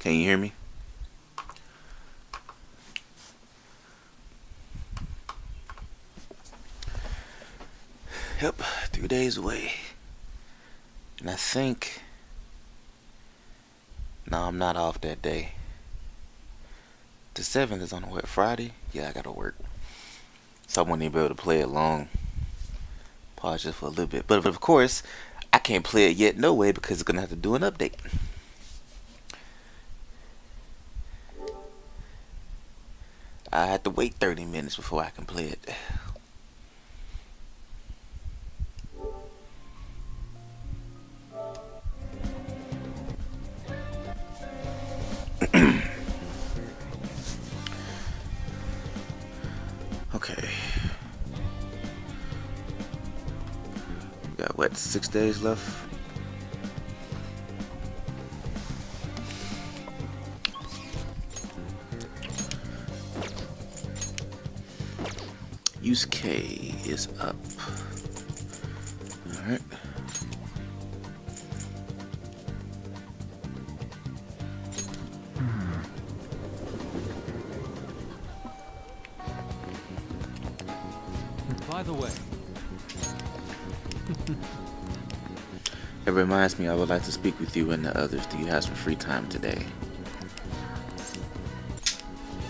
Can you hear me? Yep, 3 days away. And I think. No, I'm not off that day. The 7th is on what, Friday? Yeah, I gotta work. So I won't even be able to play it long. Pause just for a little bit. But of course, I can't play it yet no way because it's gonna have to do an update. I have to wait 30 minutes before I can play it. Okay. We got what, 6 days left? Use K is up. Alright. By the way, It reminds me I would like to speak with you and the others. Do you have some free time today?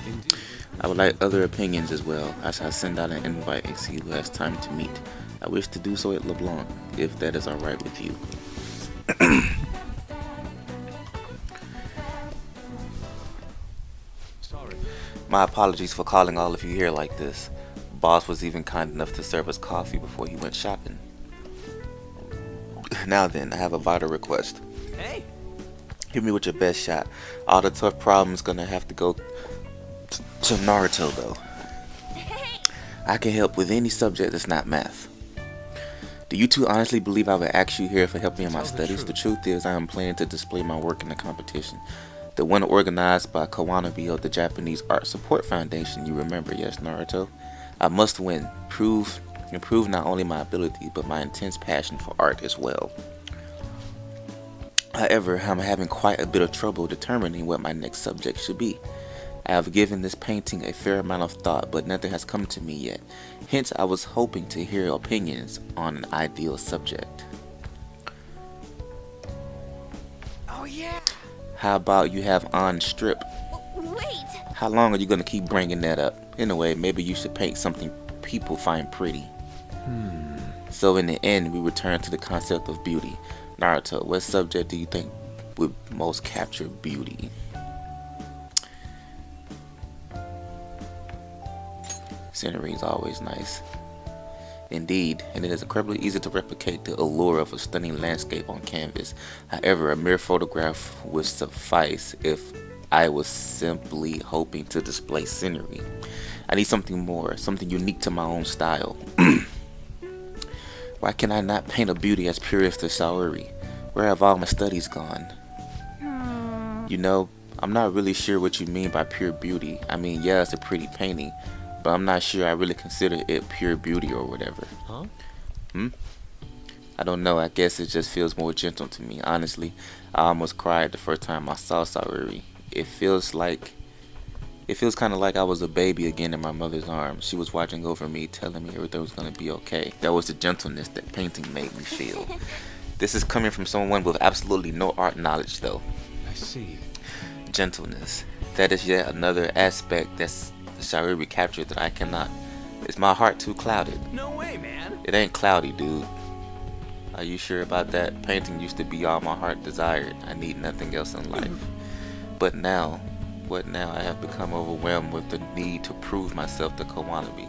indeed. I would like other opinions as well. I shall send out an invite and see who has time to meet. I wish to do so at LeBlanc, if that is alright with you. Sorry. My apologies for calling all of you here like this. Boss was even kind enough to serve us coffee before he went shopping. Now then, I have a vital request. Hey. Hit me with your best shot. All the tough problems gonna have to go to Naruto though. I can help with any subject that's not math. Do you two honestly believe I would ask you here for help me in my Tell the studies? truth. The truth is I am planning to display my work in the competition. The one organized by Kawanabe of the Japanese Art Support Foundation. You remember, yes, Naruto? I must win. Improve not only my ability, but my intense passion for art as well. However, I'm having quite a bit of trouble determining what my next subject should be. I have given this painting a fair amount of thought, but nothing has come to me yet. Hence, I was hoping to hear opinions on an ideal subject. Oh yeah. How about you have on strip? Wait. How long are you going to keep bringing that up? Anyway, maybe you should paint something people find pretty. So in the end, we return to the concept of beauty. Naruto, what subject do you think would most capture beauty? Scenery is always nice. Indeed, and it is incredibly easy to replicate the allure of a stunning landscape on canvas. However, a mere photograph would suffice if I was simply hoping to display scenery. I need something more, something unique to my own style. Why can I not paint a beauty as pure as the Saori? Where have all my studies gone? You know, I'm not really sure what you mean by pure beauty. I mean, yeah, it's a pretty painting, but I'm not sure I really consider it pure beauty or whatever. Huh? I don't know, I guess it just feels more gentle to me. Honestly, I almost cried the first time I saw Saori. It feels kind of like I was a baby again in my mother's arms. She was watching over me, telling me everything was going to be okay. That was the gentleness that painting made me feel. This is coming from someone with absolutely no art knowledge though. I see. Gentleness. That is yet another aspect that's the Saori captured that I cannot. Is my heart too clouded? No way, man. It ain't cloudy, dude. Are you sure about that? Painting used to be all my heart desired. I need nothing else in life. But now, what now? I have become overwhelmed with the need to prove myself to Kawanabe.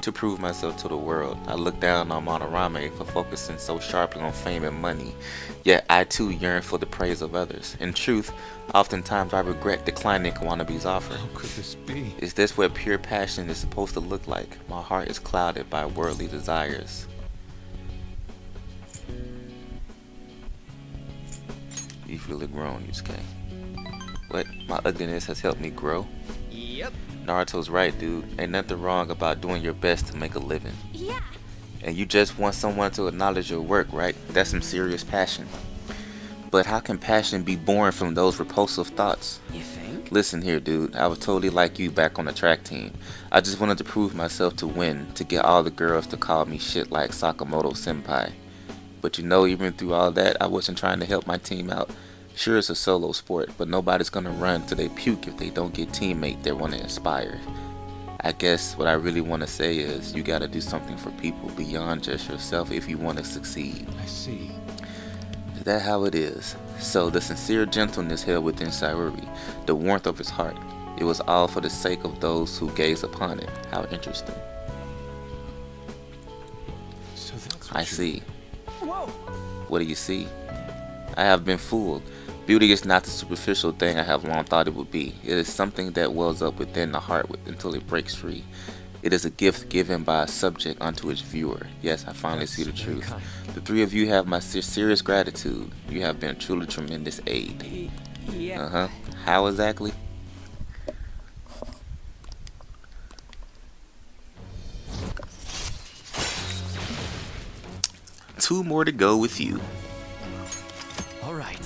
To prove myself to the world. I look down on Monorame for focusing so sharply on fame and money. Yet I too yearn for the praise of others. In truth, oftentimes I regret declining Kawanabe's offer. How could this be? Is this what pure passion is supposed to look like? My heart is clouded by worldly desires. You've really grown, Yusuke. What? My ugliness has helped me grow? Yep. Naruto's right, dude. Ain't nothing wrong about doing your best to make a living. Yeah. And you just want someone to acknowledge your work, right? That's some serious passion. But how can passion be born from those repulsive thoughts? You think? Listen here, dude. I was totally like you back on the track team. I just wanted to prove myself to win, to get all the girls to call me shit like Sakamoto Senpai. But you know, even through all that, I wasn't trying to help my team out. Sure, it's a solo sport, but nobody's gonna run till they puke if they don't get teammate they want to inspire. I guess what I really want to say is you gotta do something for people beyond just yourself if you want to succeed. I see. Is that how it is? So the sincere gentleness held within Sayuri, the warmth of his heart, it was all for the sake of those who gaze upon it. How interesting. So that's I see. Whoa! What do you see? I have been fooled. Beauty is not the superficial thing I have long thought it would be. It is something that wells up within the heart until it breaks free. It is a gift given by a subject unto its viewer. Yes, I finally see the truth. kind. The three of you have my sincerest gratitude. You have been a truly tremendous aid. Yeah. How exactly? Two more to go with you. All right.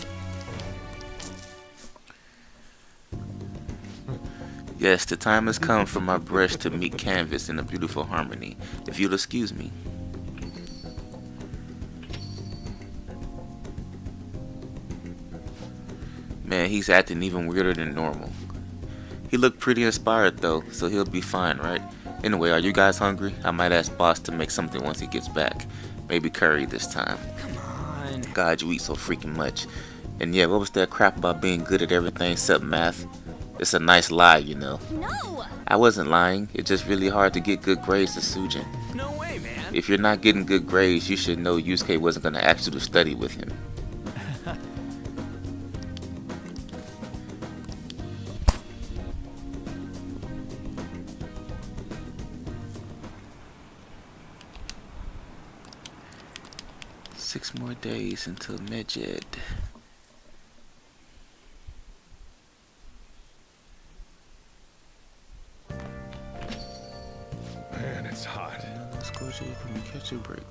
Yes, the time has come for my brush to meet canvas in a beautiful harmony. If you'll excuse me. Man, he's acting even weirder than normal. He looked pretty inspired though, so he'll be fine, right? Anyway, are you guys hungry? I might ask boss to make something once he gets back. Maybe curry this time. Come on. God, you eat so freaking much. And yeah, what was that crap about being good at everything except math? It's a nice lie, you know. No! I wasn't lying. It's just really hard to get good grades at Sujin. No way, man. If you're not getting good grades, you should know Yusuke wasn't going to ask you to study with him. Six more days until Medjed. Man, it's hot. Let's go to catch a break.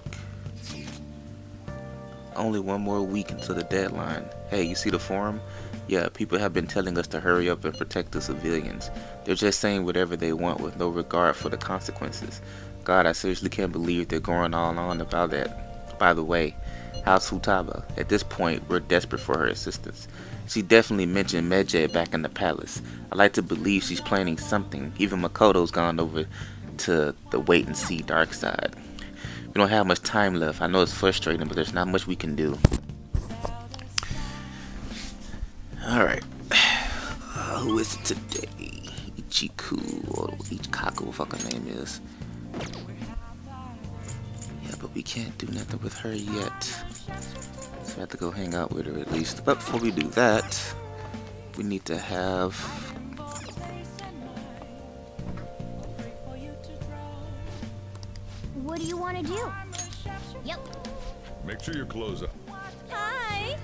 Only one more week until the deadline. Hey, you see the forum? Yeah, people have been telling us to hurry up and protect the civilians. They're just saying whatever they want with no regard for the consequences. God, I seriously can't believe they're going all on about that. By the way, how's Futaba? At this point, we're desperate for her assistance. She definitely mentioned Medjed back in the palace. I like to believe she's planning something. Even Makoto's gone over to the wait and see dark side. We don't have much time left. I know it's frustrating, but there's not much we can do. Alright. Who is it today? Ichiku, or Ichikaku, what fucking name is. Yeah, but we can't do nothing with her yet. So I have to go hang out with her at least. But before we do that, we need to have... What do you want to do? Yep. Make sure your clothes up. Hi!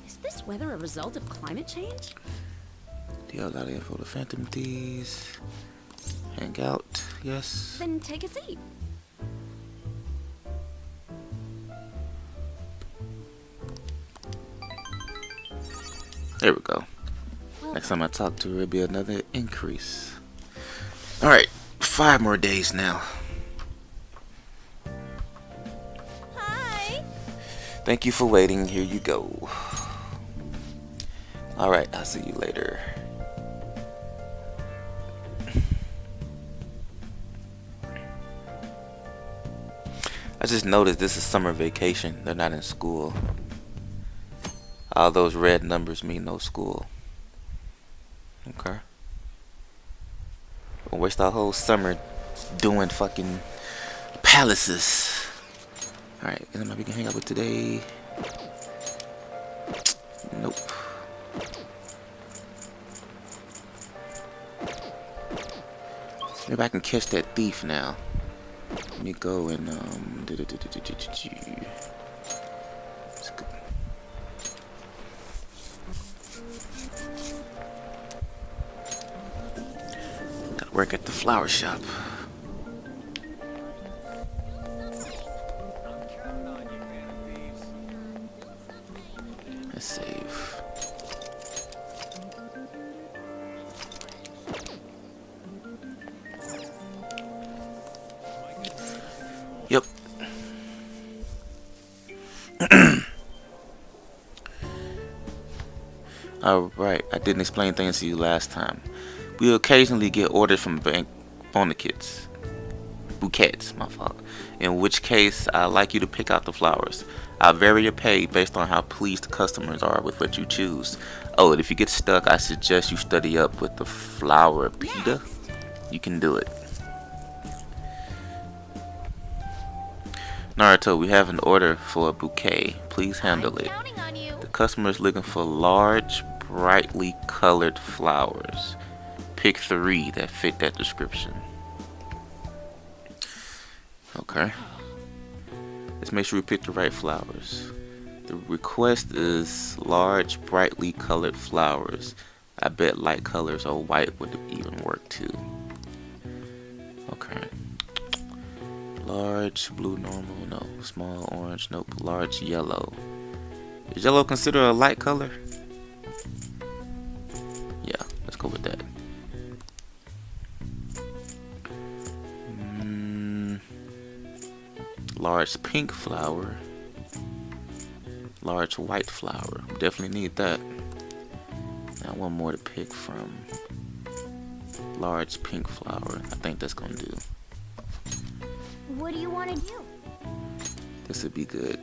Is this weather a result of climate change? Deal out of for the Phantom Thieves. Hang out, yes. Then take a seat. There we go. Next time I talk to her, it'll be another increase. Alright, 5 more days now. Hi! Thank you for waiting. Here you go. Alright, I'll see you later. I just noticed this is summer vacation. They're not in school. All those red numbers mean no school. Okay. We'll waste our whole summer doing fucking palaces. Alright, is anybody we can hang out with today? Nope. Maybe I can catch that thief now. Let me go and let's go. Gotta work at the flower shop. Let's save. Yep. Alright, I didn't explain things to you last time. We occasionally get orders from bank bouquets, my fault. In which case, I'd like you to pick out the flowers. I'll vary your pay based on how pleased the customers are with what you choose. Oh, and if you get stuck, I suggest you study up with the flower pita. You can do it. Naruto, we have an order for a bouquet. Please handle it. Counting on you. The customer is looking for large, brightly colored flowers. Pick 3 that fit that description. Okay. Let's make sure we pick the right flowers. The request is large, brightly colored flowers. I bet light colors or white would even work too. Okay. Large, blue, normal, no. Small, orange, nope. Large, yellow. Is yellow considered a light color? Yeah, let's go with that. Large pink flower. Large white flower. Definitely need that. Now one more to pick from. Large pink flower. I think that's gonna do. What do you want to do? This would be good.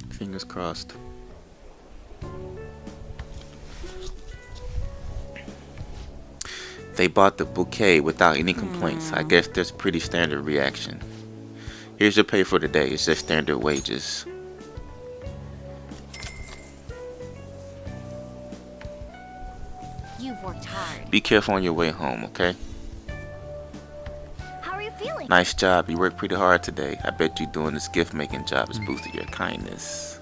Fingers crossed. They bought the bouquet without any complaints. I guess that's pretty standard reaction. Here's your pay for the day. It's just standard wages. You've worked hard. Be careful on your way home, okay? How are you feeling? Nice job. You worked pretty hard today. I bet you doing this gift making job has boosted your kindness.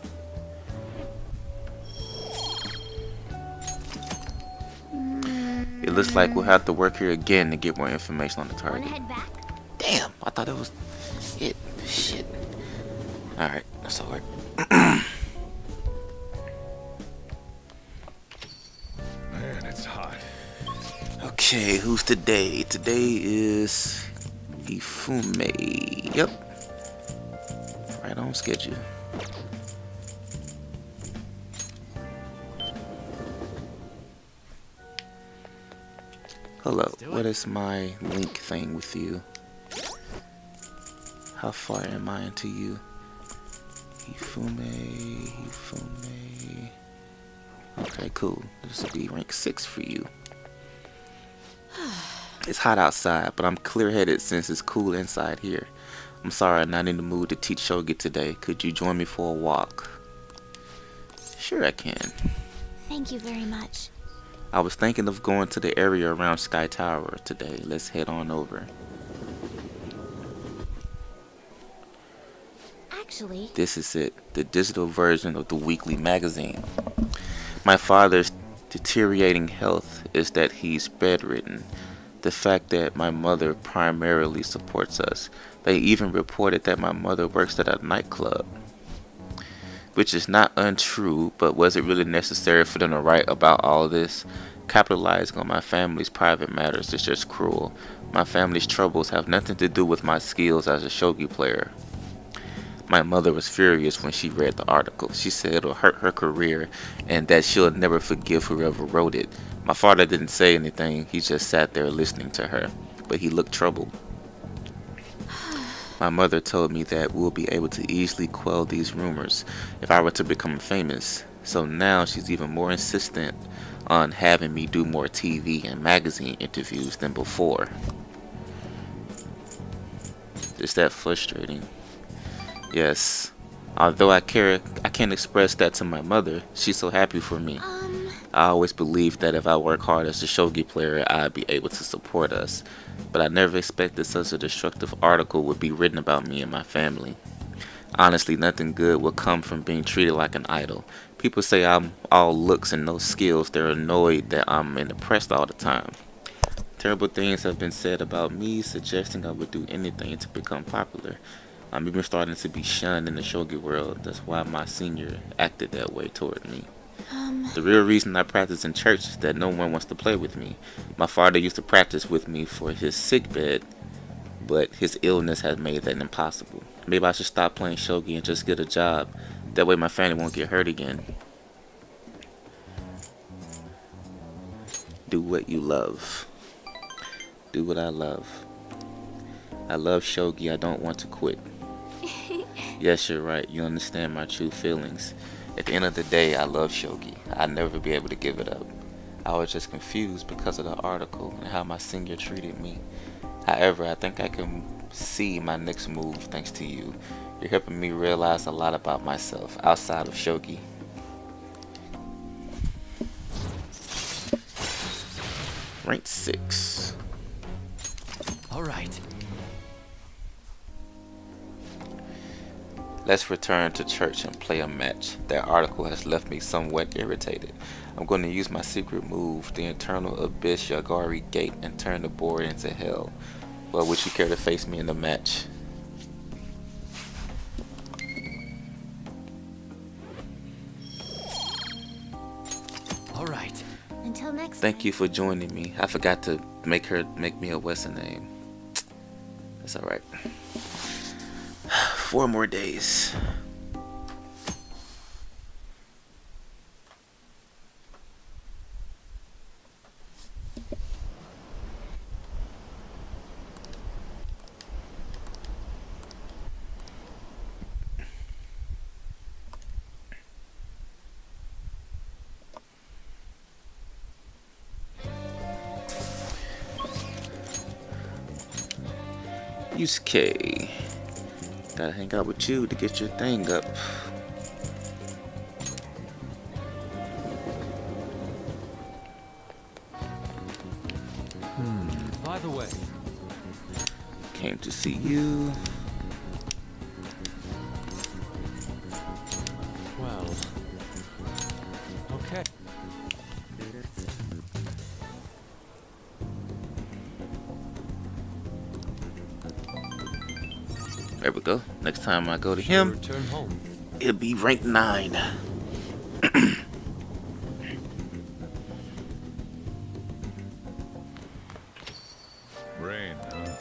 It looks like we'll have to work here again to get more information on the Want to target. head back? Damn, I thought it was it. Shit. Alright, that's alright. Man, it's hot. Okay, who's today? Today is Ifume. Yep. Right on schedule. Hello, what is my link thing with you? How far am I into you? Ifume. Okay, cool. This will be rank 6 for you. It's hot outside, but I'm clear-headed since it's cool inside here. I'm sorry I'm not in the mood to teach Shogi today. Could you join me for a walk? Sure I can. Thank you very much. I was thinking of going to the area around Sky Tower today. Let's head on over. Actually, This is it, the digital version of the weekly magazine. My father's deteriorating health is that he's bedridden. The fact that my mother primarily supports us. They even reported that my mother works at a nightclub. Which is not untrue, but was it really necessary for them to write about all this? Capitalizing on my family's private matters is just cruel. My family's troubles have nothing to do with my skills as a shogi player. My mother was furious when she read the article. She said it'll hurt her career and that she'll never forgive whoever wrote it. My father didn't say anything, he just sat there listening to her, but he looked troubled. My mother told me that we'll be able to easily quell these rumors if I were to become famous. So now she's even more insistent on having me do more TV and magazine interviews than before. Is that frustrating? Yes. Although I can't express that to my mother. She's so happy for me. I always believed that if I work hard as a shogi player, I'd be able to support us, but I never expected such a destructive article would be written about me and my family. Honestly, nothing good will come from being treated like an idol. People say I'm all looks and no skills. They're annoyed that I'm in the press all the time. Terrible things have been said about me, suggesting I would do anything to become popular. I'm even starting to be shunned in the shogi world. That's why my senior acted that way toward me. The real reason I practice in church is that no one wants to play with me. My father used to practice with me for his sickbed, but his illness has made that impossible. Maybe I should stop playing shogi and just get a job. That way my family won't get hurt again. Do what you love. Do what I love. I love shogi. I don't want to quit. Yes, you're right. You understand my true feelings. At the end of the day, I love shogi. I'd never be able to give it up. I was just confused because of the article and how my senior treated me. However, I think I can see my next move thanks to you. You're helping me realize a lot about myself outside of shogi. Rank 6. All right. Let's return to church and play a match. That article has left me somewhat irritated. I'm going to use my secret move, the Internal Abyss Yagari Gate, and turn the board into hell. Well, would you care to face me in the match? All right. Until next Thank you for joining me. I forgot to make me a Western name. That's alright. 4 more days. Yusuke. Gotta hang out with you to get your thing up. By the way, Came to see you. well, okay. There we go. Next time I go to him, Return home. it'll be rank 9. Rain, huh?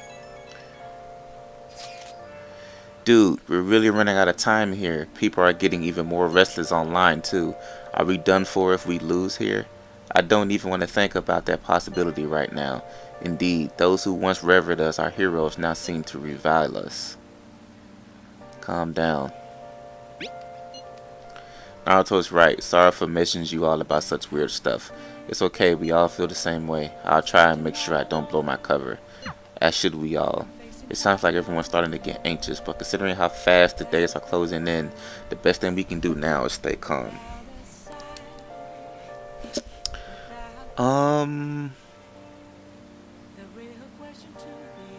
Dude, we're really running out of time here. People are getting even more restless online too. Are we done for if we lose here? I don't even want to think about that possibility right now. Indeed, those who once revered us, our heroes, now seem to revile us. Calm down. Naruto's right. Sorry for mentioning you all about such weird stuff. It's okay, we all feel the same way. I'll try and make sure I don't blow my cover. As should we all. It sounds like everyone's starting to get anxious, but considering how fast the days are closing in, the best thing we can do now is stay calm.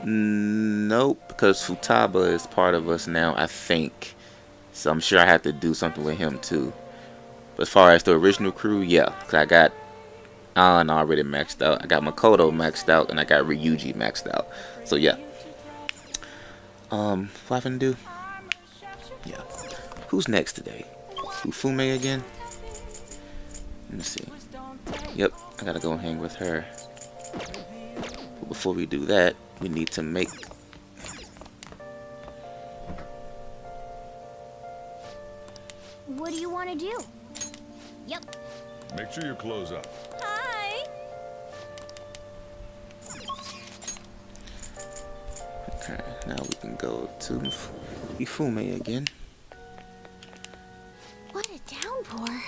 Nope, because Futaba is part of us now, I think. So I'm sure I have to do something with him too. But as far as the original crew, yeah, because I got An already maxed out, I got Makoto maxed out, and I got Ryuji maxed out. So yeah. What I can do? Yeah. Who's next today? Ufume again? Let me see. Yep, I gotta go hang with her. But before we do that, we need to make... What do you want to do? Yep. Make sure you close up. Hi. Okay, now we can go to Ifume again. What a downpour.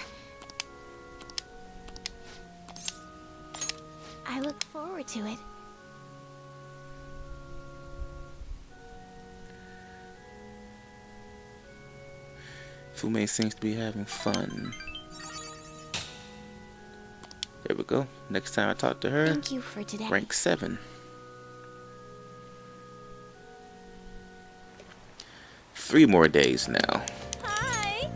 I look forward to it. Fume seems to be having fun. There we go. Next time I talk to her, Thank you for today. rank 7. 3 more days now. Hi.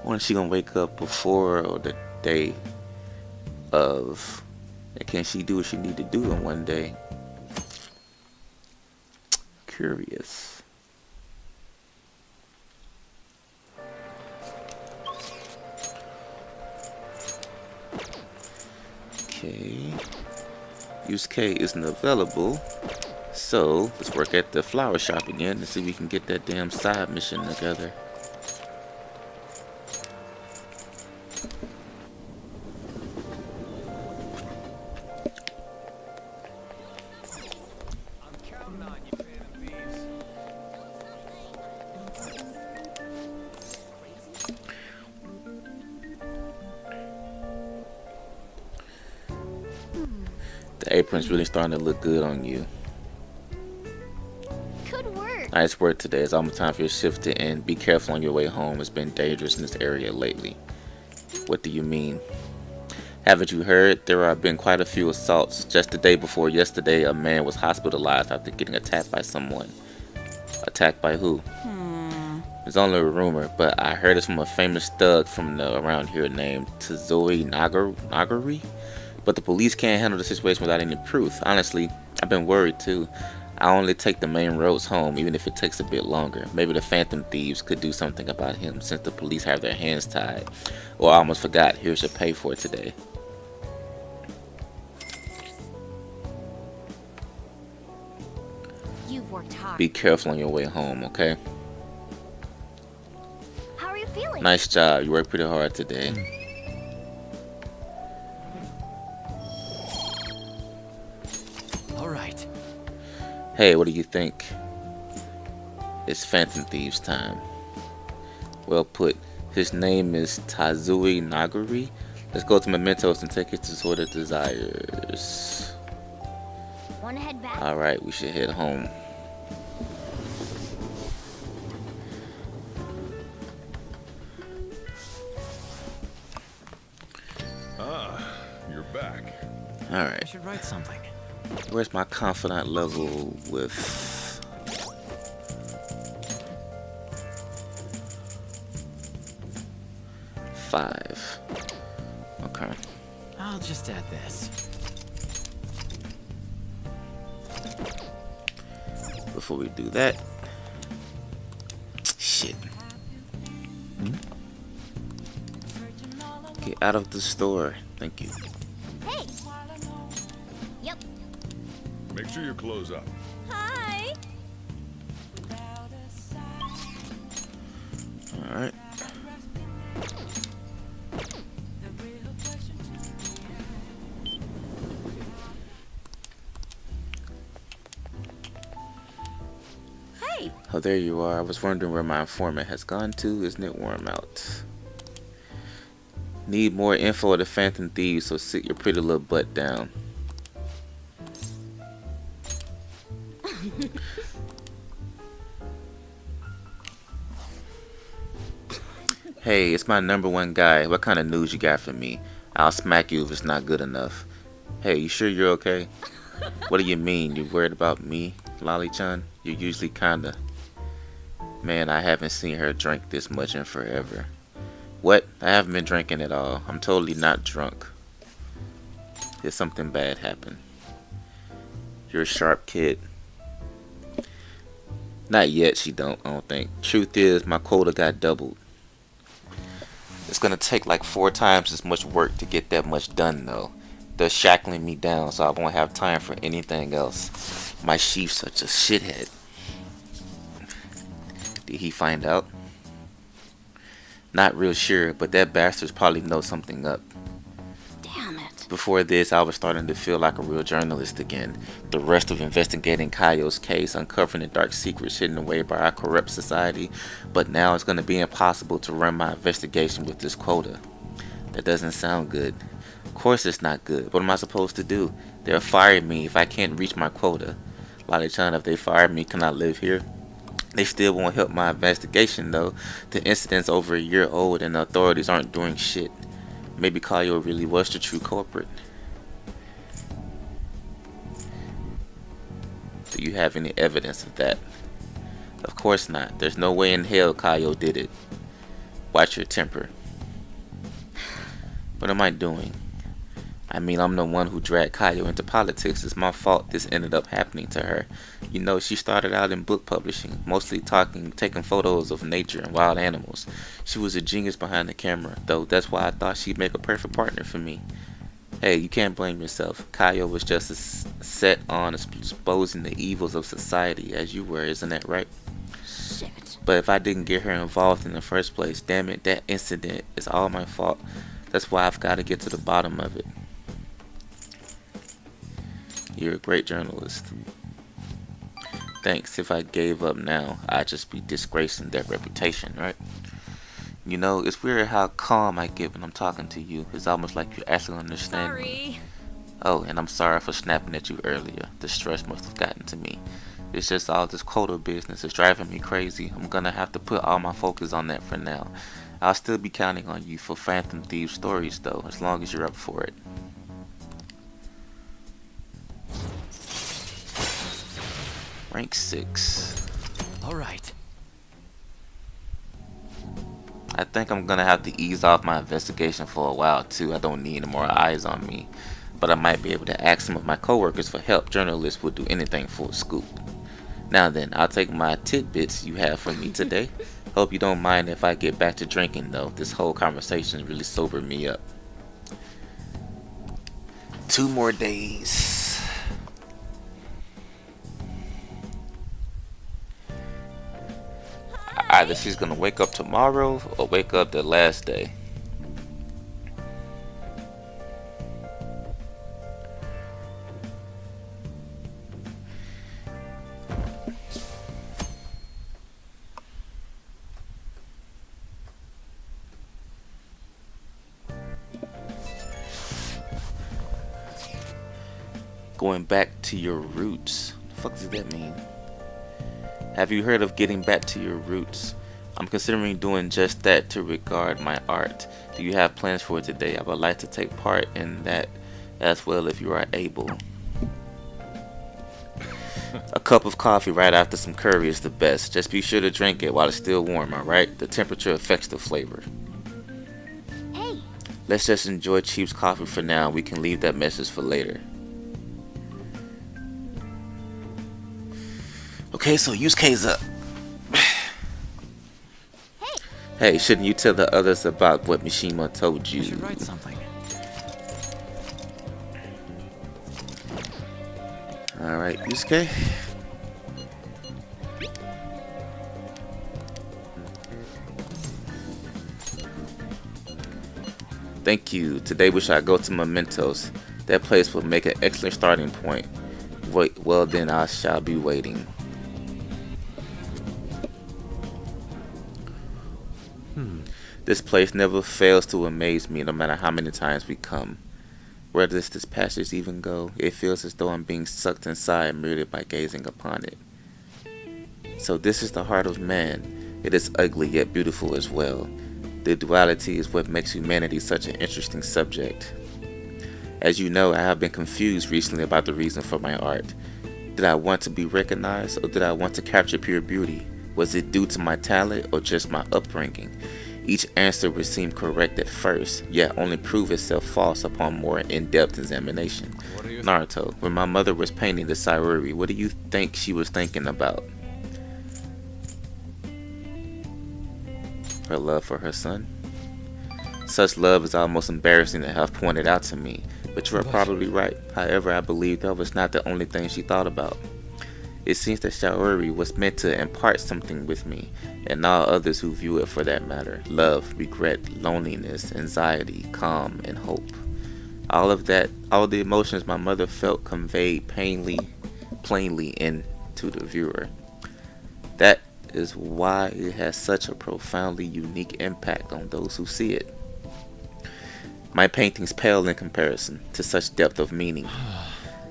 When is she gonna wake up before or the day of? And can she do what she need to do in one day? Curious. Okay. Use K isn't available. So let's work at the flower shop again to see if we can get that damn side mission together. The apron's really starting to look good on you. Good work. Nice work today. It's almost time for your shift to end. Be careful on your way home. It's been dangerous in this area lately. What do you mean? Haven't you heard? There have been quite a few assaults. Just the day before yesterday, a man was hospitalized after getting attacked by someone. Attacked by who? It's only a rumor, but I heard it from a famous thug from around here named Tazoi Nagari. But the police can't handle the situation without any proof. Honestly, I've been worried too. I only take the main roads home, even if it takes a bit longer. Maybe the Phantom Thieves could do something about him since the police have their hands tied. Or I almost forgot, here's your pay for today. You've worked hard. Be careful on your way home, okay? How are you feeling? Nice job, you worked pretty hard today. All right. Hey, what do you think? It's Phantom Thieves time. Well put. His name is Tazui Nagari. Let's go to Mementos and take it to Sword of Desires. Wanna head back? Alright, we should head home. Ah, you're back. I Alright, should write something. where's my confidant level with... 5. Okay. I'll just add this. Before we do that... Shit. Get out of the store. Thank you. Hey. Yep. Make sure you close up. Hi. Alright. Hey, Oh, there you are. I was wondering where my informant has gone to. Isn't it warm out? Need more info of the Phantom Thieves, so sit your pretty little butt down. Hey, it's my #1 guy. What kind of news you got for me? I'll smack you if it's not good enough. Hey, you sure you're okay? What do you mean? You worried about me, Lolly-chan? You're usually kinda... Man, I haven't seen her drink this much in forever. What? I haven't been drinking at all. I'm totally not drunk. Did something bad happen? You're a sharp kid. Not yet, I don't think. Truth is, my quota got doubled. It's gonna take like 4 times as much work to get that much done though. They're shackling me down so I won't have time for anything else. My chief's such a shithead. Did he find out? Not real sure, but that bastard's probably knows something up. damn it. Before this, I was starting to feel like a real journalist again. The rest of investigating Kaio's case, uncovering the dark secrets hidden away by our corrupt society. But now it's going to be impossible to run my investigation with this quota. That doesn't sound good. Of course it's not good. What am I supposed to do? They'll fire me if I can't reach my quota. Lolly-chan, if they fire me, can I live here? They still won't help my investigation though. The incident's over a year old and the authorities aren't doing shit. Maybe Kaio really was the true culprit. Do you have any evidence of that? Of course not. There's no way in hell Kaio did it. Watch your temper. What am I doing? I mean, I'm the one who dragged Kaio into politics. It's my fault this ended up happening to her. You know, she started out in book publishing, mostly taking photos of nature and wild animals. She was a genius behind the camera, though that's why I thought she'd make a perfect partner for me. Hey, you can't blame yourself. Kaio was just as set on exposing the evils of society as you were, isn't that right? Shit. But if I didn't get her involved in the first place, damn it, that incident is all my fault. That's why I've got to get to the bottom of it. You're a great journalist. Thanks. If I gave up now, I'd just be disgracing that reputation, right? You know, it's weird how calm I get when I'm talking to you. It's almost like you actually understand me. Oh, and I'm sorry for snapping at you earlier. The stress must have gotten to me. It's just all this quota business is driving me crazy. I'm gonna have to put all my focus on that for now. I'll still be counting on you for Phantom Thieves stories though, as long as you're up for it. Rank 6. Alright. I think I'm gonna have to ease off my investigation for a while too. I don't need any more eyes on me. But I might be able to ask some of my coworkers for help. Journalists would do anything for a scoop. Now then, I'll take my tidbits you have for me today. Hope you don't mind if I get back to drinking though. This whole conversation really sobered me up. 2 more days. Either she's gonna wake up tomorrow or wake up the last day. Going back to your roots. What the fuck does that mean? Have you heard of getting back to your roots? I'm considering doing just that to regard my art. Do you have plans for today? I would like to take part in that as well if you are able. A cup of coffee right after some curry is the best. Just be sure to drink it while it's still warm, alright? The temperature affects the flavor. Hey, Let's just enjoy Chief's coffee for now. We can leave that message for later. Okay, so Yusuke's up. Hey, shouldn't you tell the others about what Mishima told You you? should write something. Alright, Yusuke. Thank you. Today we shall go to Mementos. That place will make an excellent starting point. Wait, well then I shall be waiting. This place never fails to amaze me no matter how many times we come. Where does this passage even go? It feels as though I'm being sucked inside merely by gazing upon it. So this is the heart of man. It is ugly yet beautiful as well. The duality is what makes humanity such an interesting subject. As you know, I have been confused recently about the reason for my art. Did I want to be recognized or did I want to capture pure beauty? Was it due to my talent or just my upbringing? Each answer would seem correct at first, yet only prove itself false upon more in-depth examination. Naruto, when my mother was painting the Sayuri, what do you think she was thinking about? Her love for her son? Such love is almost embarrassing to have pointed out to me, but you are probably right. However, I believe that was not the only thing she thought about. It seems that Sayuri was meant to impart something with me, and all others who view it for that matter. Love, regret, loneliness, anxiety, calm, and hope. All of that, all the emotions my mother felt conveyed plainly into the viewer. That is why it has such a profoundly unique impact on those who see it. My paintings pale in comparison to such depth of meaning.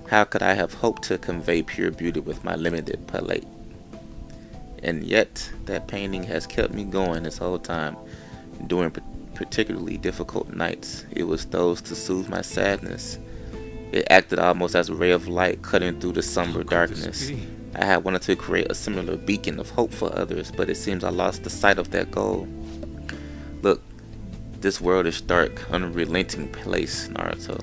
How could I have hoped to convey pure beauty with my limited palette? And yet, that painting has kept me going this whole time, during particularly difficult nights. It was those to soothe my sadness. It acted almost as a ray of light cutting through the somber darkness. I had wanted to create a similar beacon of hope for others, but it seems I lost the sight of that goal. Look, this world is dark, unrelenting place, Naruto.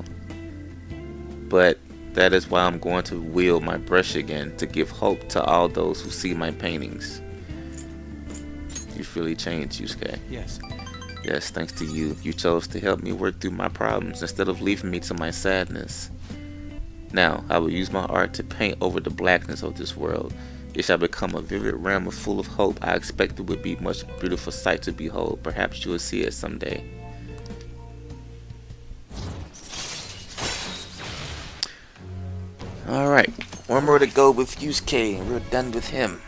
But that is why I'm going to wield my brush again, to give hope to all those who see my paintings. You've really changed, Yusuke. Yes. Yes, thanks to you. You chose to help me work through my problems instead of leaving me to my sadness. Now, I will use my art to paint over the blackness of this world. It shall become a vivid realm full of hope. I expect it would be a much beautiful sight to behold. Perhaps you will see it someday. Alright, one more to go with Yusuke, and we're done with him.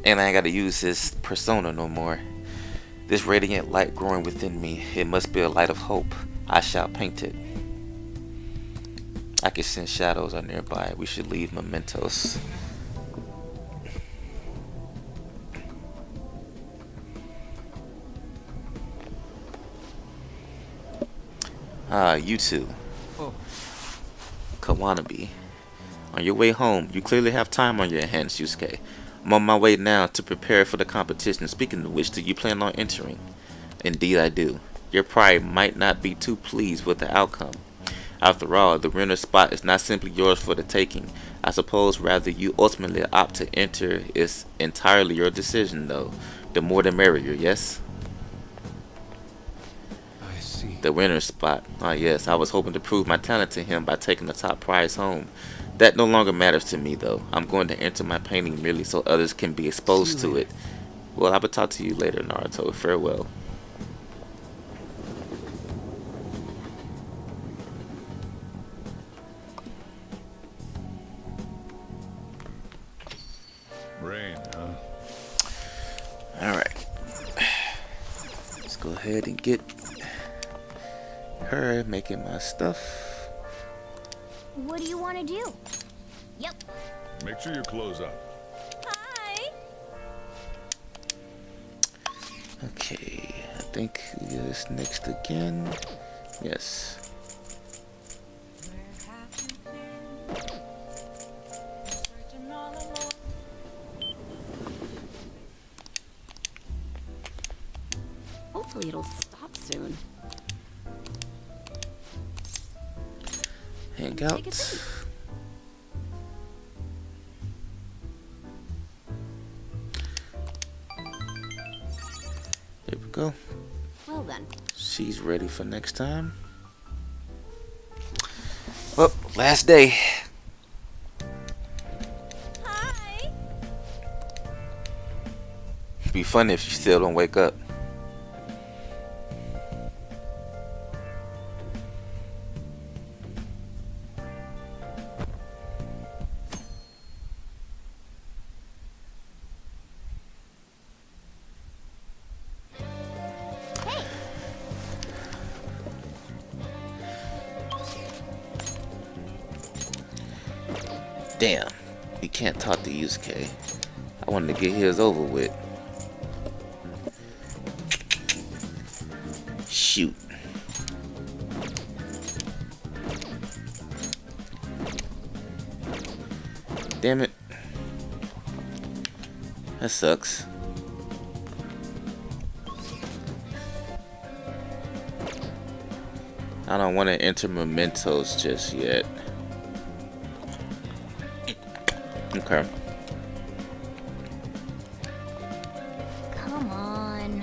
And I ain't gotta use his persona no more. This radiant light growing within me, it must be a light of hope. I shall paint it. I can sense shadows are nearby. We should leave mementos. You two. Oh. Kawanabe. On your way home, you clearly have time on your hands, Yusuke. I'm on my way now to prepare for the competition. Speaking of which, do you plan on entering? Indeed I do. Your pride might not be too pleased with the outcome. After all, the winner's spot is not simply yours for the taking. I suppose rather you ultimately opt to enter is entirely your decision though. The more the merrier, yes? I see. The winner's spot. Ah yes, I was hoping to prove my talent to him by taking the top prize home. That no longer matters to me though. I'm going to enter my painting merely so others can be exposed to it. Well, I will talk to you later, Naruto. Farewell. Rain, huh? Alright. Let's go ahead and get her making my stuff. What do you want to do? Yep. Make sure your clothes up. Hi. Okay, I think this next again. Yes. Hopefully it'll stop soon. Hang out. Take a seat. There we go. Well then. She's ready for next time. Well, last day. Hi. Be funny if she still don't wake up. Damn, we can't talk to Yusuke. I wanted to get his over with. Shoot. Damn it. That sucks. I don't want to enter mementos just yet. Okay. Come on.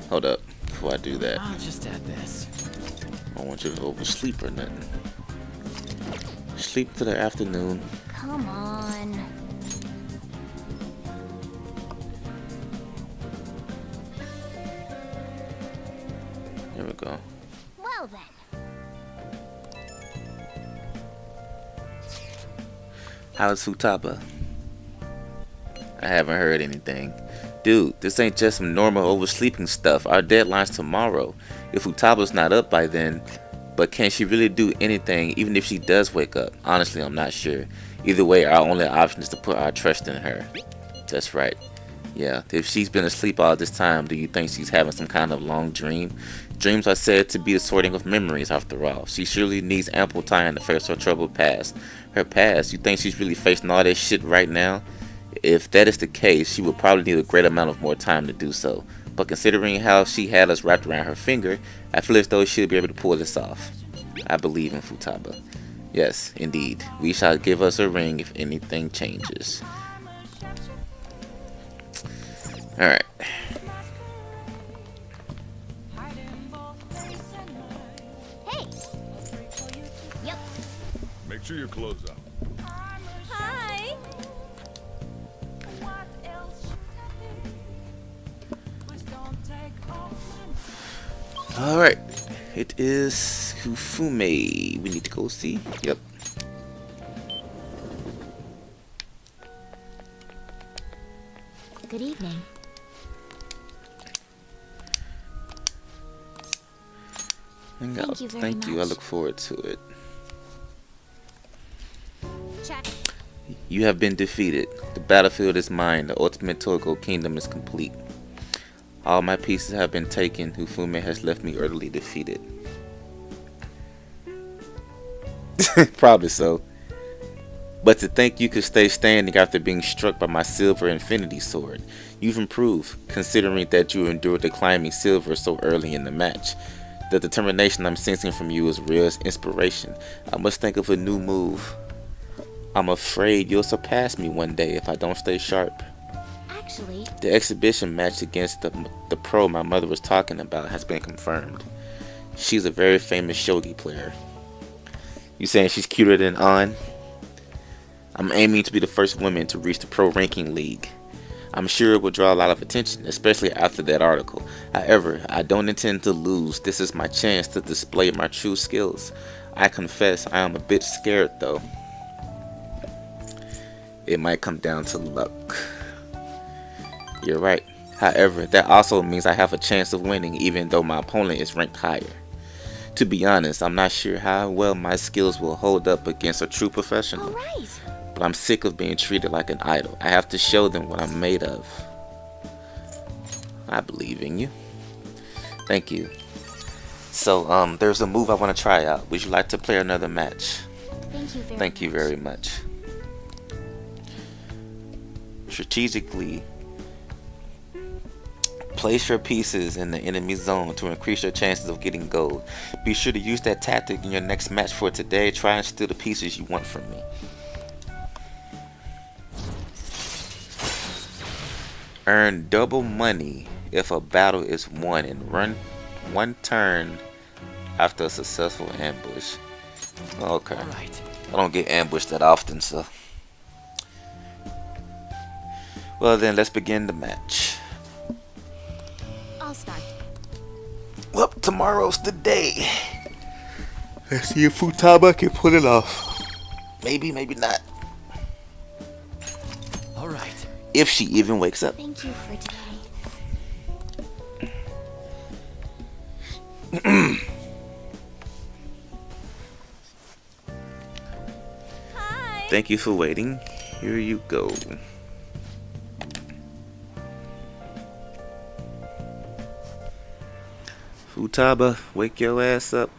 Hold up. Before I do that, I'll just add this. I don't want you to oversleep or nothing. Sleep till the afternoon. Come on. There we go. Well then. How's Futaba? I haven't heard anything. Dude, this ain't just some normal oversleeping stuff. Our deadline's tomorrow. If Futaba's not up by then, But can she really do anything even if she does wake up? Honestly, I'm not sure. Either way, our only option is to put our trust in her. That's right. Yeah, if she's been asleep all this time, do you think she's having some kind of long dream? Dreams are said to be the sorting of memories, after all. She surely needs ample time to face her troubled past. Her past? You think she's really facing all this shit right now? If that is the case, she would probably need a great amount of more time to do so. But considering how she had us wrapped around her finger, I feel as though she'll be able to pull this off. I believe in Futaba. Yes, indeed. We shall give us a ring if anything changes. Alright. Hey! Yep. Make sure your clothes up. Hi! Alright. It is Kufume. We need to go see. Yep. Good evening. Thank you very Thank you. I much. look forward to it. Check. You have been defeated. The battlefield is mine. The ultimate Togo kingdom is complete. All my pieces have been taken. Kufume has left me utterly defeated. Probably so. But to think you could stay standing after being struck by my silver infinity sword. You've improved, considering that you endured the climbing silver so early in the match. The determination I'm sensing from you is real inspiration. I must think of a new move. I'm afraid you'll surpass me one day if I don't stay sharp. Actually, The exhibition match against the pro my mother was talking about has been confirmed. She's a very famous shogi player. You saying she's cuter than An? I'm aiming to be the first woman to reach the pro ranking league. I'm sure it will draw a lot of attention, especially after that article. However, I don't intend to lose. This is my chance to display my true skills. I confess I am a bit scared though. It might come down to luck. You're right. However, that also means I have a chance of winning even though my opponent is ranked higher. To be honest, I'm not sure how well my skills will hold up against a true professional. alright. But I'm sick of being treated like an idol. I have to show them what I'm made of. I believe in you. Thank you. So, there's a move I want to try out. Would you like to play another match? Thank you very much. Strategically, place your pieces in the enemy zone to increase your chances of getting gold. Be sure to use that tactic in your next match for today. Try and steal the pieces you want from me. Earn double money if a battle is won and run one turn after a successful ambush. Okay. All right. I don't get ambushed that often, so. Well then, let's begin the match. I'll start. Well, tomorrow's the day. Let's see if Futaba can pull it off. Maybe, maybe not. All right. If she even wakes up. Thank you for today. Hi. Thank you for waiting. Here you go. Futaba, wake your ass up.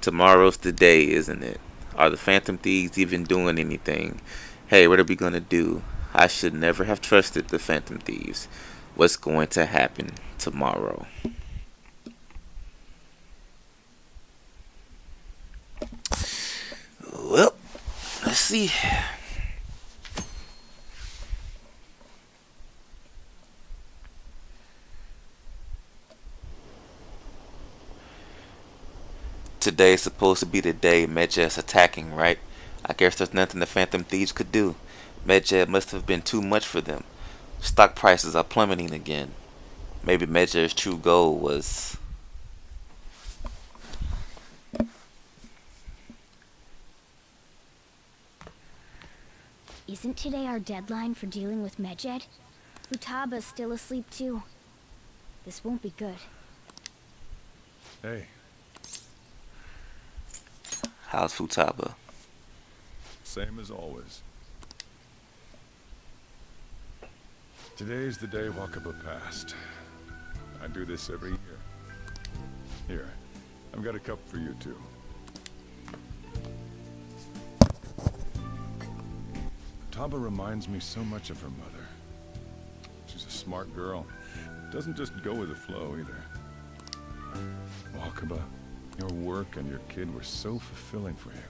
Tomorrow's the day, isn't it? Are the Phantom Thieves even doing anything? Hey, what are we gonna do? I should never have trusted the Phantom Thieves. What's going to happen tomorrow? Well, let's see. Today's supposed to be the day Medjed's attacking, right? I guess there's nothing the Phantom Thieves could do. Medjed must have been too much for them. Stock prices are plummeting again. Maybe Medjed's true goal was... Isn't today our deadline for dealing with Medjed? Futaba's still asleep too. This won't be good. Hey, How's Futaba? Same as always. Today's the day Wakaba passed. I do this every year. Here, I've got a cup for you too. Futaba reminds me so much of her mother. She's a smart girl. Doesn't just go with the flow either. Wakaba, your work and your kid were so fulfilling for you.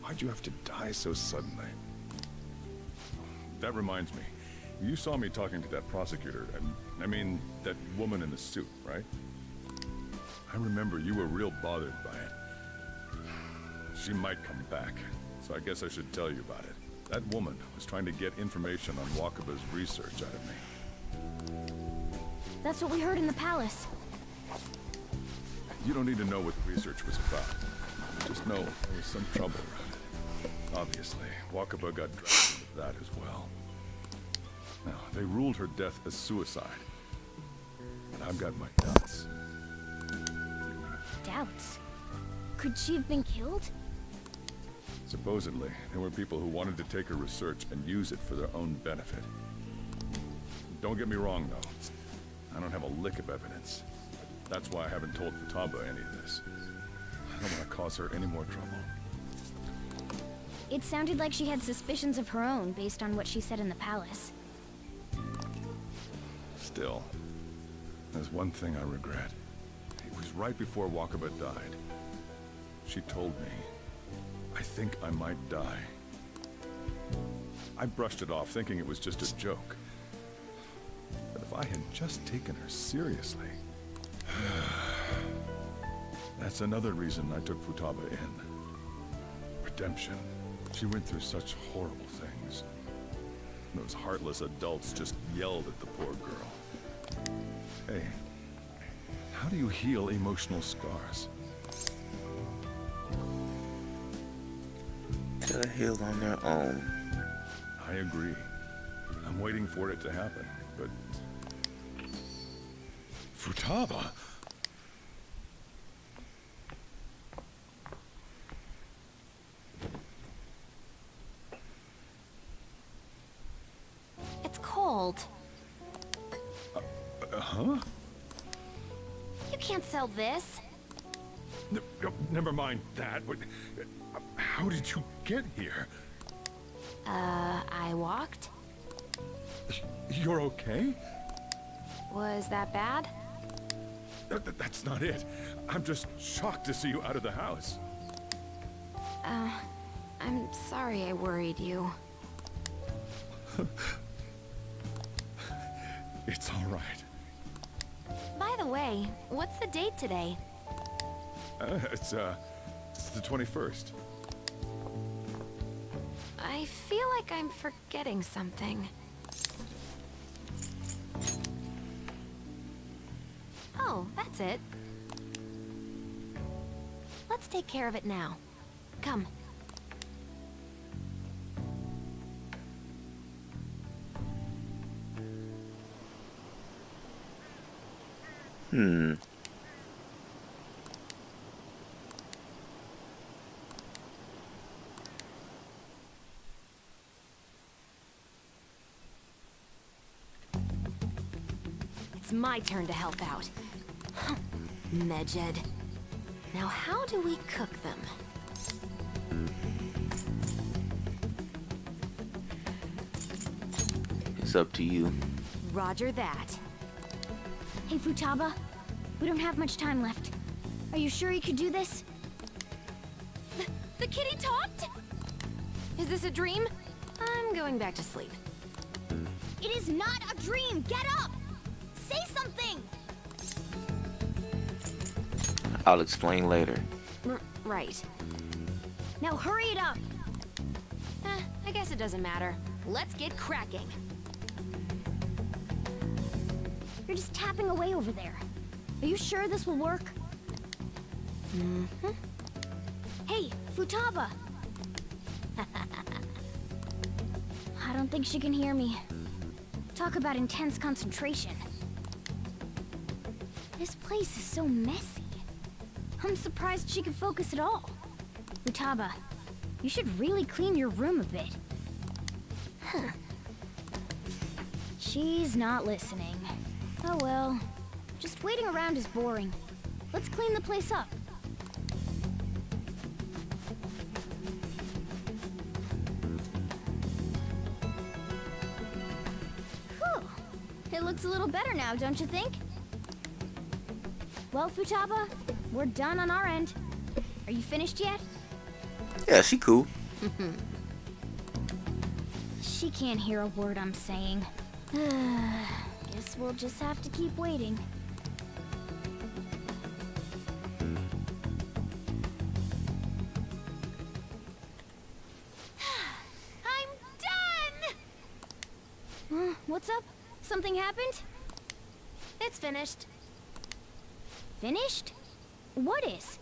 Why'd you have to die so suddenly? That reminds me. You saw me talking to that prosecutor, and I mean, that woman in the suit, right? I remember you were real bothered by it. She might come back, so I guess I should tell you about it. That woman was trying to get information on Wakaba's research out of me. That's what we heard in the palace. You don't need to know what the research was about. Just know there was some trouble around it. Obviously, Wakaba got dragged into that as well. Now, they ruled her death as suicide. And I've got my doubts. Doubts? Could she have been killed? Supposedly, there were people who wanted to take her research and use it for their own benefit. Don't get me wrong, though. I don't have a lick of evidence. That's why I haven't told Futaba any of this. I don't want to cause her any more trouble. It sounded like she had suspicions of her own based on what she said in the palace. Still, there's one thing I regret. It was right before Wakaba died. She told me, I think I might die. I brushed it off, thinking it was just a joke. But if I had just taken her seriously... That's another reason I took Futaba in. Redemption. She went through such horrible things. Those heartless adults just yelled at the poor girl. Hey, how do you heal emotional scars? They'll heal on their own. I agree. I'm waiting for it to happen, but... Futaba? It's cold. Huh? You can't sell this. Never mind that. How did you get here? I walked? You're okay? Was that bad? That's not it. I'm just shocked to see you out of the house. I'm sorry I worried you. It's all right. By the way, what's the date today? It's the 21st. I feel like I'm forgetting something. Oh, that's it. Let's take care of it now. Come. It's my turn to help out. Medjed. Now how do we cook them? It's up to you. Roger that. Hey, Futaba. We don't have much time left. Are you sure you could do this? The kitty talked? Is this a dream? I'm going back to sleep. It is not a dream! Get up! Say something! I'll explain later. Right. Now hurry it up! I guess it doesn't matter. Let's get cracking. You're just tapping away over there. Are you sure this will work? Mm-hmm. Hey, Futaba! I don't think she can hear me. Talk about intense concentration. This place is so messy. I'm surprised she could focus at all. Futaba, you should really clean your room a bit. Huh. She's not listening. Oh well. Just waiting around is boring. Let's clean the place up. Whew. It looks a little better now, don't you think? Well, Futaba, we're done on our end. Are you finished yet? Yeah, she cool. She can't hear a word I'm saying. Guess we'll just have to keep waiting. I'm done! What's up? Something happened? It's finished. Finished? What is?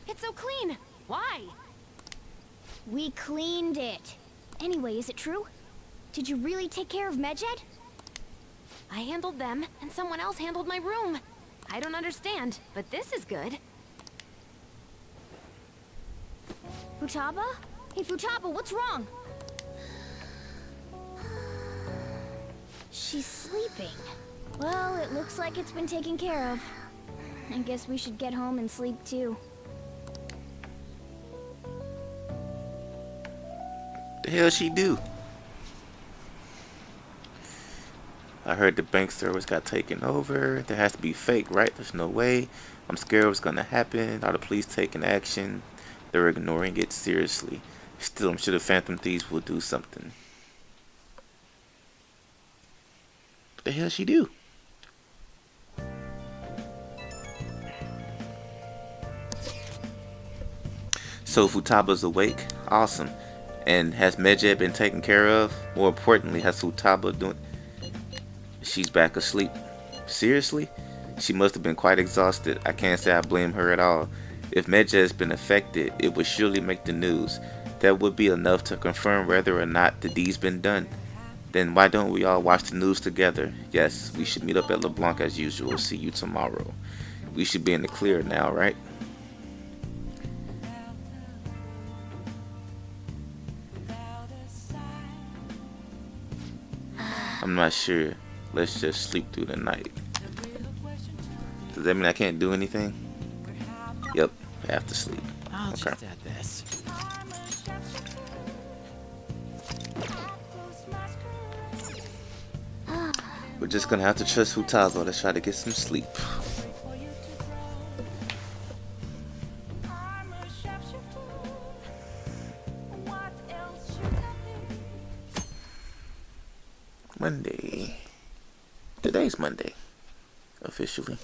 It's so clean. Why? We cleaned it. Anyway, is it true? Did you really take care of Medjed? I handled them, and someone else handled my room. I don't understand, but this is good. Futaba? Hey, Futaba, what's wrong? She's sleeping. Well, it looks like it's been taken care of. I guess we should get home and sleep too. The hell she do? I heard the bank servers got taken over. That has to be fake, right? There's no way. I'm scared what's gonna happen. Are the police taking action? They're ignoring it seriously. Still, I'm sure the Phantom Thieves will do something. What the hell she do? So Futaba's awake. Awesome. And has Medjed been taken care of? More importantly, has Futaba doing... She's back asleep. Seriously? She must have been quite exhausted. I can't say I blame her at all. If Medjed has been affected, it would surely make the news. That would be enough to confirm whether or not the deed's been done. Then why don't we all watch the news together? Yes, we should meet up at LeBlanc as usual. See you tomorrow. We should be in the clear now, right? I'm not sure. Let's just sleep through the night. Does that mean I can't do anything? Yep, I have to sleep. I'll Okay. just add this. We're just gonna have to trust Futaba. Let's try to get some sleep. Monday. Today's Monday. Officially.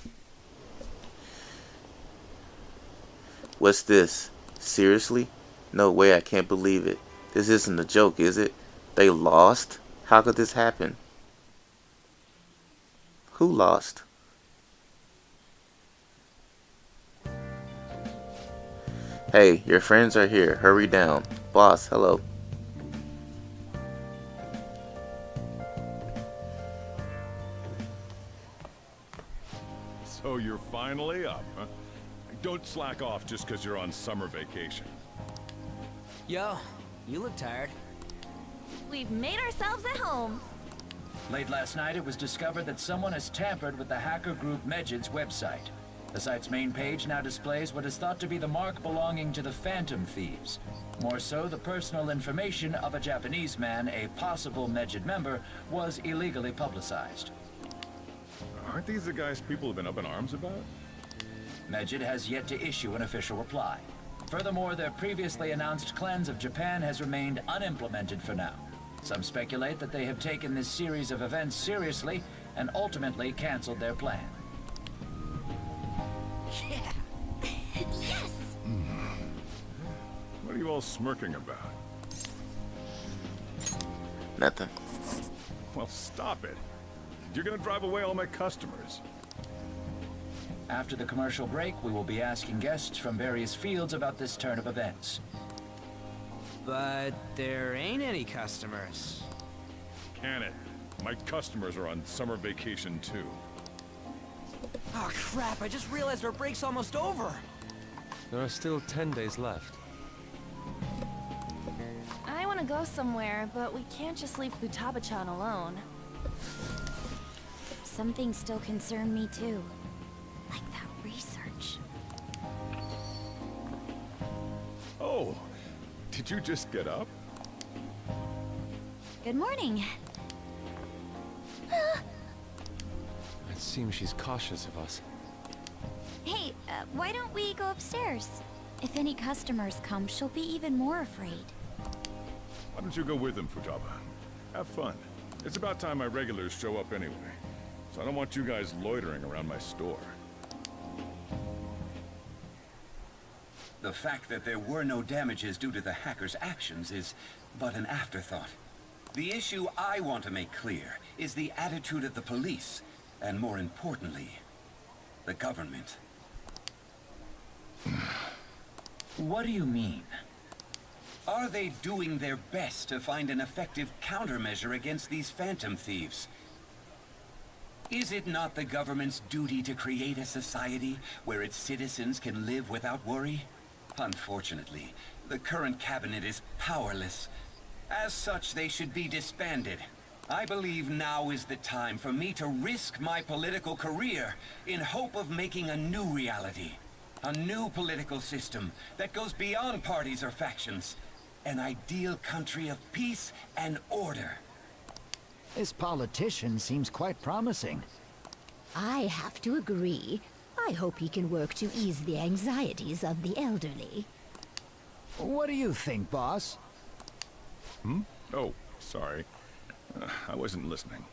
What's this? Seriously? No way, I can't believe it. This isn't a joke, is it? They lost? How could this happen? Who lost? Hey, your friends are here. Hurry down. Boss, hello. So you're finally up, huh? Don't slack off just because you're on summer vacation. Yo, you look tired. We've made ourselves at home. Late last night, it was discovered that someone has tampered with the hacker group Medjed's website. The site's main page now displays what is thought to be the mark belonging to the Phantom Thieves. More so, the personal information of a Japanese man, a possible Medjed member, was illegally publicized. Aren't these the guys people have been up in arms about? Medjed has yet to issue an official reply. Furthermore, their previously announced cleanse of Japan has remained unimplemented for now. Some speculate that they have taken this series of events seriously and ultimately canceled their plan. Yes! What are you all smirking about? Nothing. Well, stop it. You're gonna drive away all my customers. After the commercial break, we will be asking guests from various fields about this turn of events. But there ain't any customers. Can it? My customers are on summer vacation too. Oh crap, I just realized our break's almost over. There are still 10 days left. I want to go somewhere, but we can't just leave Futaba-chan alone. Some things still concern me too. Like that research. Oh, did you just get up? Good morning. It seems she's cautious of us. Hey, why don't we go upstairs? If any customers come, she'll be even more afraid. Why don't you go with him, Futaba? Have fun. It's about time my regulars show up anyway. So I don't want you guys loitering around my store. The fact that there were no damages due to the hacker's actions is but an afterthought. The issue I want to make clear is the attitude of the police, and more importantly, the government. What do you mean? Are they doing their best to find an effective countermeasure against these phantom thieves? Is it not the government's duty to create a society where its citizens can live without worry? Unfortunately, the current cabinet is powerless. As such, they should be disbanded. I believe now is the time for me to risk my political career in hope of making a new reality. A new political system that goes beyond parties or factions. An ideal country of peace and order. This politician seems quite promising. I have to agree. I hope he can work to ease the anxieties of the elderly. What do you think, boss? Hmm? Oh, sorry. I wasn't listening.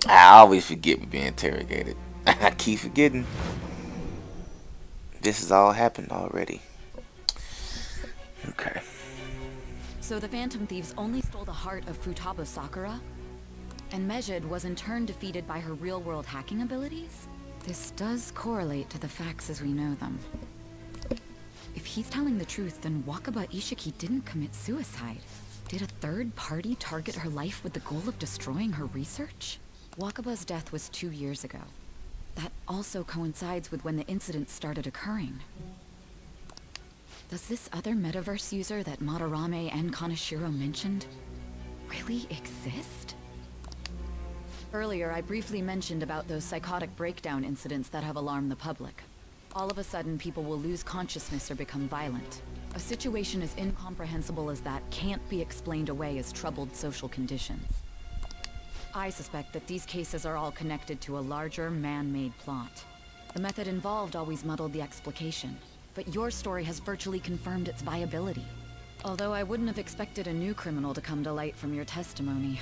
I always forget we're being interrogated. I keep forgetting. This has all happened already. Okay. So the Phantom Thieves only stole the heart of Futaba Sakura? And Mejid was in turn defeated by her real-world hacking abilities? This does correlate to the facts as we know them. If he's telling the truth, then Wakaba Ishiki didn't commit suicide. Did a third party target her life with the goal of destroying her research? Wakaba's death was 2 years ago. That also coincides with when the incident started occurring. Does this other metaverse user that Madarame and Kaneshiro mentioned really exist? Earlier, I briefly mentioned about those psychotic breakdown incidents that have alarmed the public. All of a sudden, people will lose consciousness or become violent. A situation as incomprehensible as that can't be explained away as troubled social conditions. I suspect that these cases are all connected to a larger, man-made plot. The method involved always muddled the explication, but your story has virtually confirmed its viability. Although I wouldn't have expected a new criminal to come to light from your testimony.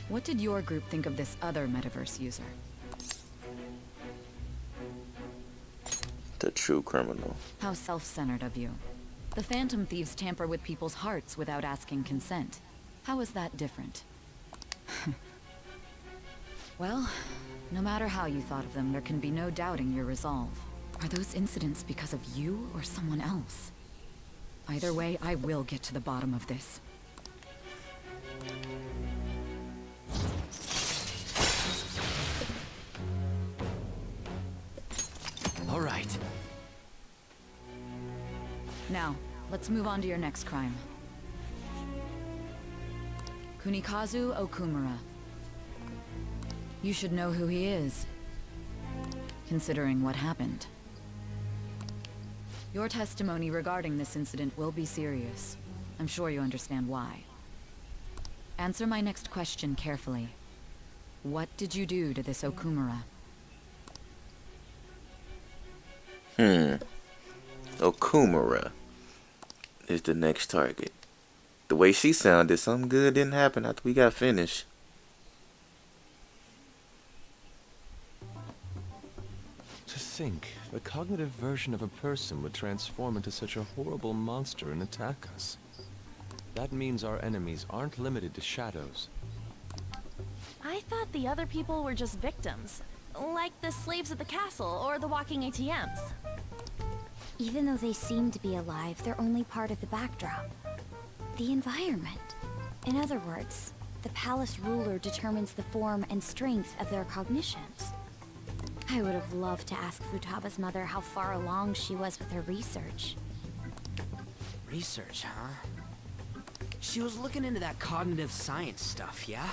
What did your group think of this other metaverse user? The true criminal. How self-centered of you. The Phantom Thieves tamper with people's hearts without asking consent. How is that different? Well, no matter how you thought of them, there can be no doubting your resolve. Are those incidents because of you or someone else? Either way, I will get to the bottom of this. All right. Now, let's move on to your next crime. Kunikazu Okumura. You should know who he is, considering what happened. Your testimony regarding this incident will be serious. I'm sure you understand why. Answer my next question carefully. What did you do to this Okumura? Okumura is the next target. The way she sounded, something good didn't happen after we got finished. To think, the cognitive version of a person would transform into such a horrible monster and attack us. That means our enemies aren't limited to shadows. I thought the other people were just victims. Like the slaves at the castle or the walking ATMs. Even though they seem to be alive, they're only part of the backdrop. The environment. In other words, the palace ruler determines the form and strength of their cognitions. I would have loved to ask Futaba's mother how far along she was with her research. Research, huh? She was looking into that cognitive science stuff, yeah?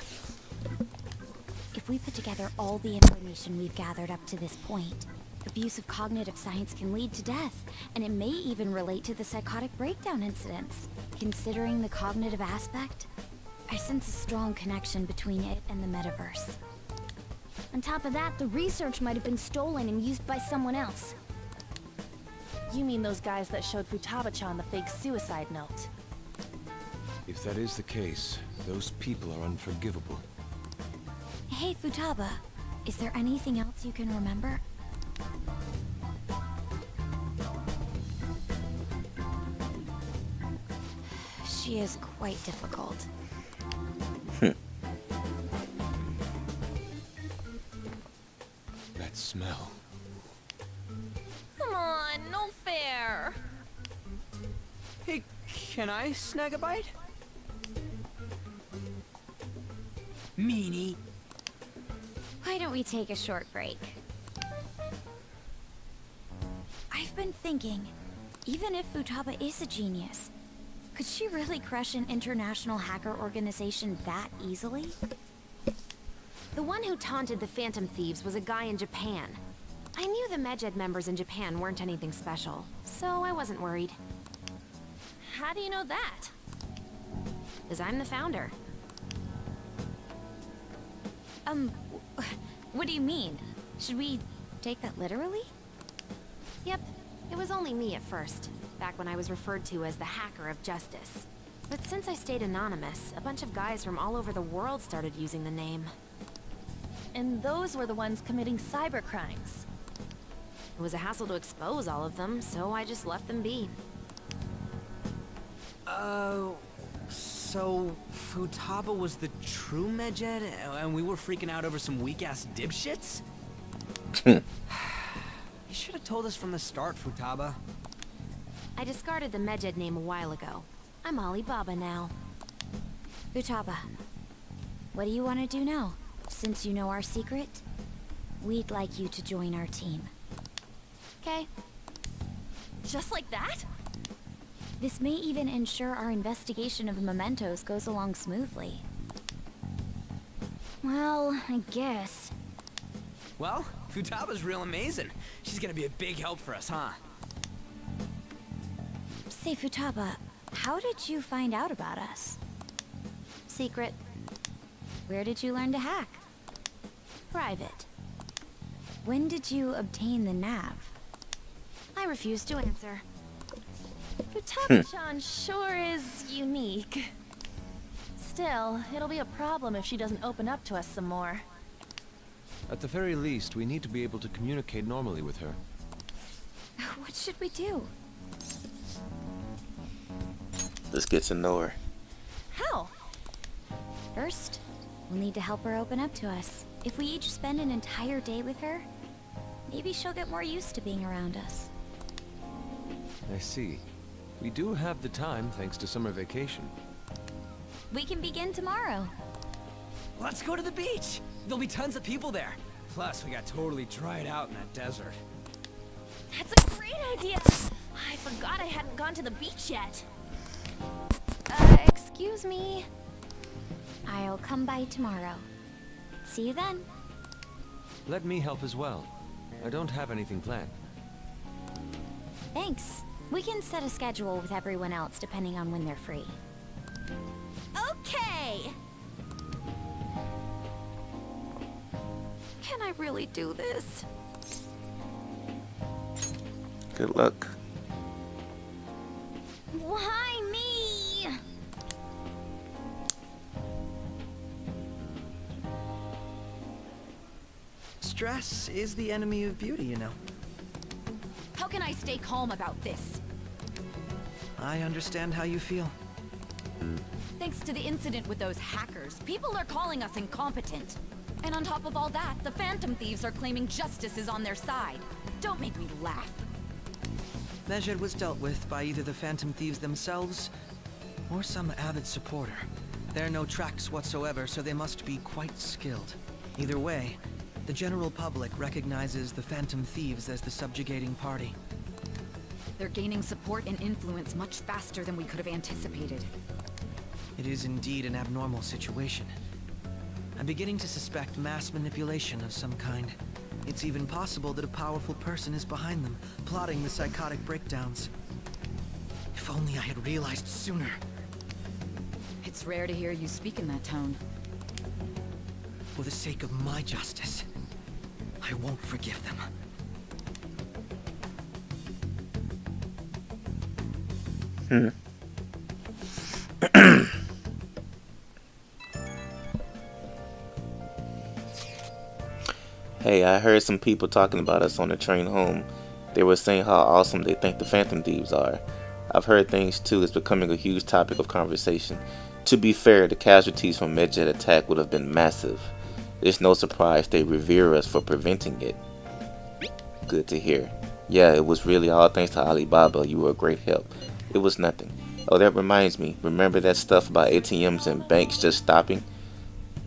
If we put together all the information we've gathered up to this point, abuse of cognitive science can lead to death, and it may even relate to the psychotic breakdown incidents. Considering the cognitive aspect, I sense a strong connection between it and the metaverse. On top of that, the research might have been stolen and used by someone else. You mean those guys that showed Futaba-chan the fake suicide note? If that is the case, those people are unforgivable. Hey, Futaba, is there anything else you can remember? She is quite difficult. That smell. Come on, no fair. Hey, can I snag a bite? Meanie. Why don't we take a short break? I've been thinking, even if Futaba is a genius, could she really crush an international hacker organization that easily? The one who taunted the Phantom Thieves was a guy in Japan. I knew the Medjed members in Japan weren't anything special, so I wasn't worried. How do you know that? Because I'm the founder. What do you mean? Should we take that literally? Yep, it was only me at first, back when I was referred to as the Hacker of Justice. But since I stayed anonymous, a bunch of guys from all over the world started using the name. And those were the ones committing cybercrimes. It was a hassle to expose all of them, so I just left them be. So Futaba was the true Medjed, and we were freaking out over some weak-ass dipshits? You should have told us from the start, Futaba. I discarded the Medjed name a while ago. I'm Alibaba now. Futaba, what do you want to do now? Since you know our secret, we'd like you to join our team. Okay. Just like that? This may even ensure our investigation of the mementos goes along smoothly. Well, I guess. Well, Futaba's real amazing. She's gonna be a big help for us, huh? Say, Futaba, how did you find out about us? Secret. Where did you learn to hack? Private. When did you obtain the nav? I refuse to answer. Futaba-chan sure is unique. Still, it'll be a problem if she doesn't open up to us some more. At the very least, we need to be able to communicate normally with her. What should we do? Let's get to know her. How? First, we'll need to help her open up to us. If we each spend an entire day with her, maybe she'll get more used to being around us. I see. We do have the time thanks to summer vacation. We can begin tomorrow. Let's go to the beach! There'll be tons of people there. Plus, we got totally dried out in that desert. That's a great idea! I forgot I hadn't gone to the beach yet. Excuse me. I'll come by tomorrow. See you then. Let me help as well. I don't have anything planned. Thanks. We can set a schedule with everyone else depending on when they're free. Okay! Can I really do this? Good luck. Why me? Stress is the enemy of beauty, you know. How can I stay calm about this? I understand how you feel. Thanks to the incident with those hackers, people are calling us incompetent. And on top of all that, the Phantom Thieves are claiming justice is on their side. Don't make me laugh. Medjed was dealt with by either the Phantom Thieves themselves, Or some avid supporter. There are no tracks whatsoever, so they must be quite skilled. Either way, the general public recognizes the Phantom Thieves as the subjugating party. They're gaining support and influence much faster than we could have anticipated. It is indeed an abnormal situation. I'm beginning to suspect mass manipulation of some kind. It's even possible that a powerful person is behind them, plotting the psychotic breakdowns. If only I had realized sooner. It's rare to hear you speak in that tone. For the sake of my justice, I won't forgive them. Hey, I heard some people talking about us on the train home. They were saying how awesome they think the Phantom Thieves are. I've heard things too. It's becoming a huge topic of conversation. To be fair, the casualties from Medjed attack would have been massive. It's no surprise they revere us for preventing it. Good to hear. Yeah, it was really all thanks to Alibaba. You were a great help. It was nothing. Oh, that reminds me. Remember that stuff about ATMs and banks just stopping?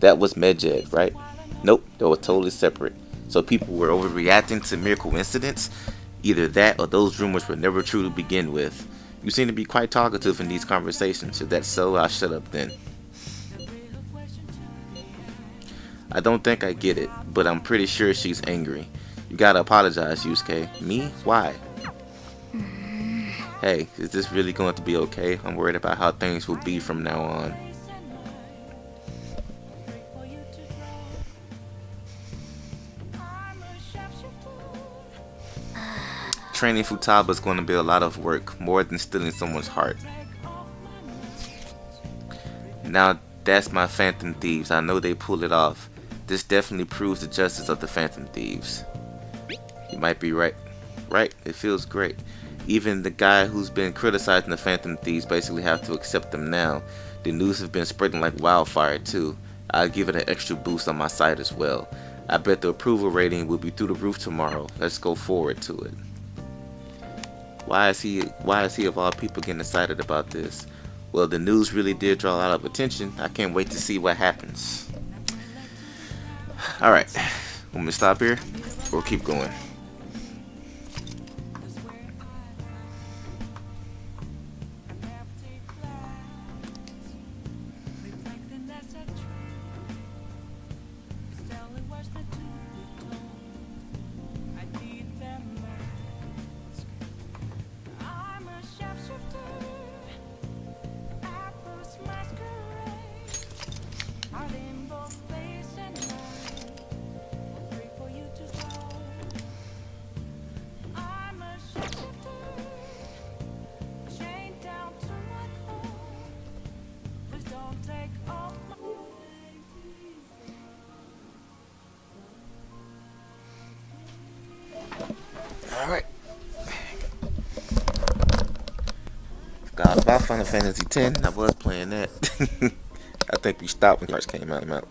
That was Medjed, right? Nope, that was totally separate. So people were overreacting to mere coincidence? Either that or those rumors were never true to begin with. You seem to be quite talkative in these conversations. If that's so, I'll shut up then. I don't think I get it, but I'm pretty sure she's angry. You gotta apologize, Yusuke. Me? Why? Hey, is this really going to be okay? I'm worried about how things will be from now on. Training Futaba is going to be a lot of work, more than stealing someone's heart. Now that's my Phantom Thieves. I know they pull it off. This definitely proves the justice of the Phantom Thieves. You might be right. Right? It feels great. Even the guy who's been criticizing the Phantom Thieves basically have to accept them now. The news has been spreading like wildfire too. I'll give it an extra boost on my site as well. I bet the approval rating will be through the roof tomorrow. Let's go forward to it. Why is he of all people getting excited about this? Well, the news really did draw a lot of attention. I can't wait to see what happens. Alright, want me to stop here or keep going? Alright. Forgot about Final Fantasy X. I was playing that. I think we stopped when it first came out.